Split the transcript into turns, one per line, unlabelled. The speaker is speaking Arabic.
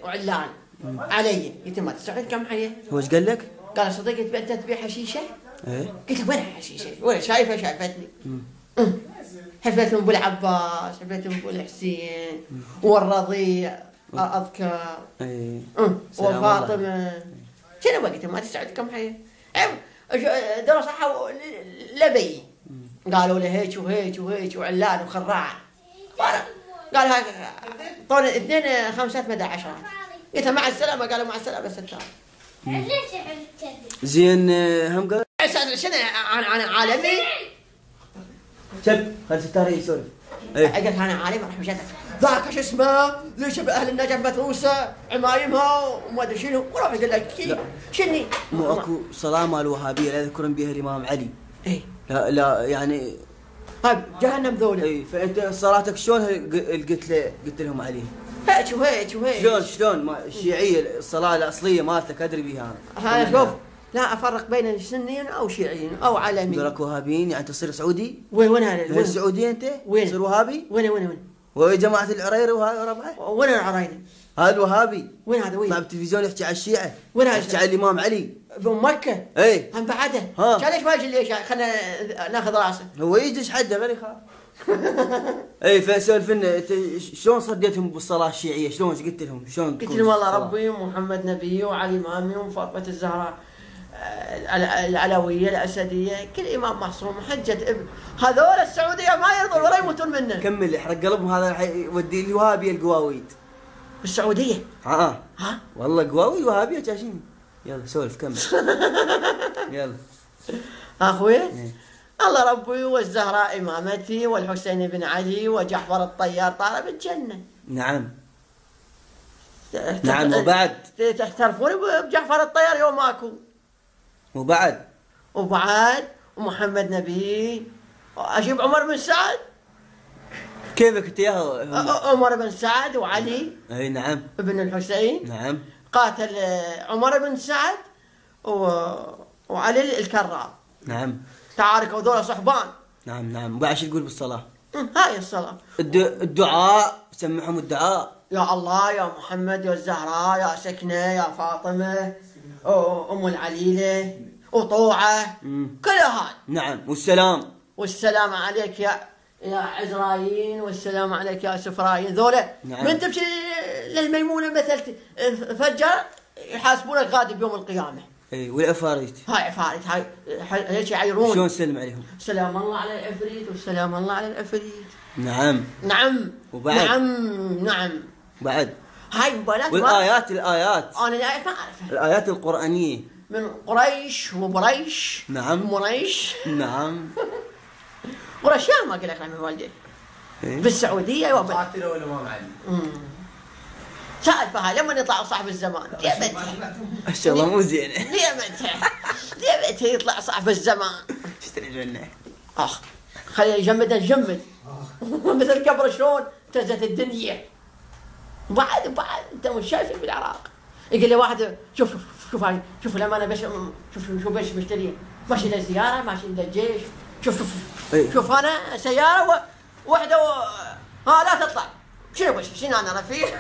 وعلان علي. قلت له ما تستعد كم حيه؟
هو ايش قال لك؟
قال صدق انت تبيع حشيشه؟
ايه
قلت له وين حشيشه؟ وين شايفها شايفتني. حفلة ابو العباس، حفلة ابو الحسين والرضيع اذكر.
ايه
وفاطمه. شنو وقتها ما تستعد كم حيه؟ درس صحوا لبي. قالوا له هيك وهيك وهيك وعلان وخراع. قال هاي طول 2 5 11. قلت مع السلامه. قالوا مع السلامه ستار.
زين هم قال
شنو انا عالمي؟
شوف خلي ستار يسولف.
قلت انا عالمي راح مشيت ذاك شو اسمه ليش اهل النجف متروسه عمايمها وما ادري شنو وراح يقول لك شني
مو اكو صلاه مال الوهابيه لا يذكرون بها الامام علي.
اي
لا يعني
طيب جهنم ذولا.
اي فانت صلاتك شلون قلت لهم عليه؟
هيك وهيك وهيك.
شلون ما الشيعيه الصلاه الاصليه مالتك ادري بها
انا. شوف لا افرق بين سنيين او شيعيين او علمي.
دولك وهابيين يعني تصير سعودي؟
وين هذا؟
وين السعوديه انت؟
وين؟
تصير وهابي؟
وين؟
وجماعه العريري وهاي وربعه؟
وين العراينه؟
هذا الوهابي.
وين هذا؟ وين؟
طلع بالتلفزيون يحكي على الشيعه.
وين هذا؟
يحكي على الامام علي.
بمكه؟
اي
هم بعده. كان ليش ما يجي ليش خلينا ناخذ راسه.
هو يجي ايش حده غير يخاف. اي فسولف لنا انت شلون صديتهم بالصلاه الشيعيه؟ شلون ايش قلت لهم؟ شلون
قلت لهم والله ربي ومحمد نبي وعلي امامي وفاطمه الزهراء العلويه الاسديه كل امام معصوم حجه هذول السعوديه ما يرضون ولا يموتون منه.
كمل يحرق قلبهم هذا يودي الوهابيه القواويد.
بالسعوديه؟
ها والله قواويد وهابيه جاشين. يلا سولف كمل. يلا
اخوي الله ربي والزهراء امامتي والحسين بن علي وجعفر الطيار طالب الجنه.
نعم نعم. وبعد
تحترفون بجعفر الطيار يوم ماكو.
وبعد
ومحمد نبي. اجيب عمر بن سعد.
كيفك انت يا
عمر بن سعد وعلي.
اي نعم.
ابن الحسين.
نعم.
قاتل عمر بن سعد وعلي الكرار.
نعم.
تعاركوا ذولا صحبان.
نعم. وبعد شو تقول بالصلاه؟
هاي الصلاه.
الدعاء سمعهم الدعاء.
يا الله يا محمد يا الزهراء يا سكنه يا فاطمه ام العليله وطوعه كل هذا.
نعم.
والسلام عليك يا عزرايين والسلام عليك يا سفرايين. ذولا
نعم.
من تمشي للميمونه مثل فجر يحاسبونك غادي بيوم القيامه.
اي والعفاريت.
هاي عفاريت هاي هيك يعيرون.
شلون سلم عليهم؟
سلام الله على العفريت والسلام الله على العفريت.
نعم. وبعد؟
نعم.
بعد؟
هاي مباراة.
والآيات
أنا الآيات ما أعرفها.
الآيات القرآنية.
من قريش وبريش.
نعم.
مريش.
نعم.
قريش ما أقول لك عن والدي.
إيه؟
بالسعودية
قاتلوا الإمام علي.
سالفة لما يطلع صاحب الزمان.
ما شاء الله مو زينة.
ليه متى يطلع صاحب الزمان؟
ايش تريد منه؟
خليه يجمد نجمد. مثل قبل شلون اهتزت الدنيا. بعد انت مش شايف بالعراق. يقول لي واحد شوف لما انا شوف ايش بشتري. ماشي للزياره ماشي للجيش. شوف انا سياره واحده لا تطلع. شنو انا رفيق.